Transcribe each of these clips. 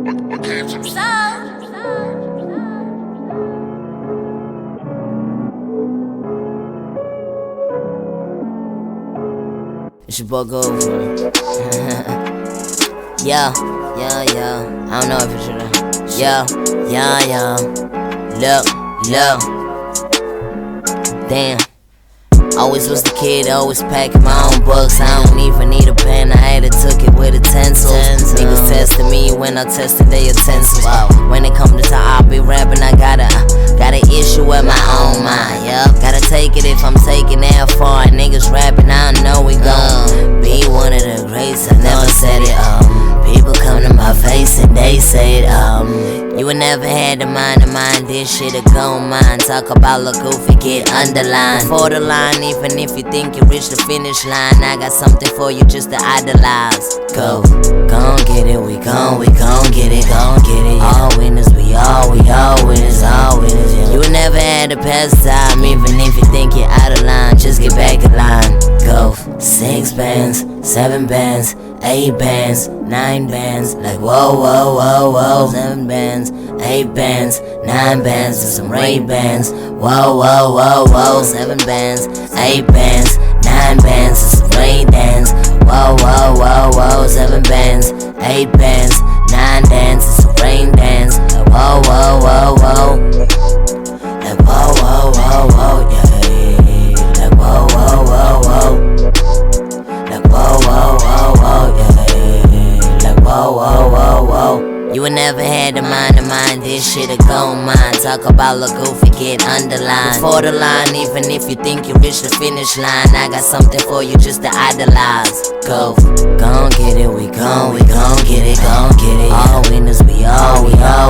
It's your boy Gold. Yeah. I don't know if it's your yeah. Look. Damn. Always was the kid, always packing my own books. I don't even need a pen, I had to took it with utensils. Niggas testing me when I tested their utensils. When it come to time, I be rapping, I got an issue with my own mind. Yup, gotta take it if I'm taking that far. Niggas rapping, I know we gon' be one of the greats. I never said it. People come to my face and they say it. You would never had the mind to mind this shit a gold mine. Talk about look goofy, get underlined. For the line, even if you think you reach the finish line, I got something for you just to idolize. Gon' get it, we gon' get it, yeah. All winners, we all winners, yeah. You would never had to pass time, even if you think you're out of line, just get back in line. Go 6 bands, 7 bands, 8 bands, 9 bands, like whoa. 7 bands, 8 bands, 9 bands, and some Ray-Bans. Whoa. 7 bands, 8 bands, 9 bands, and some Ray-Bans. Whoa. 7 bands, 8 bands, 9 bands, and some Ray-Bans. Like whoa. Like whoa, yeah. Like whoa. Like whoa, yeah. Like whoa. You would never had the mind to mind this shit a gold mine. Talk about look goofy, get underlined. For the line, even if you think you reach the finish line, I got something for you just to idolize. Gon' get it, we gon' get it, yeah. All winners, we all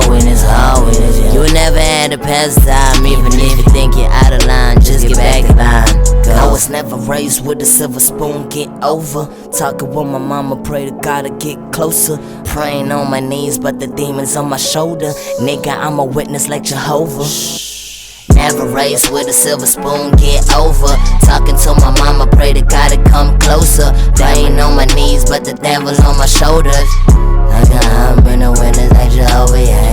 winners, yeah. You would never had to pass time, even if you think you're out of line, just get back in line. I was never raised with a silver spoon, get over. Talking with my mama, pray to God to get closer. Praying on my knees, but the demons on my shoulder. Nigga, I'm a witness like Jehovah. Never raised with a silver spoon, get over. Talking to my mama, pray to God to come closer. Praying on my knees, but the devil's on my shoulders. Like I'm been a witness like Jehovah, yeah.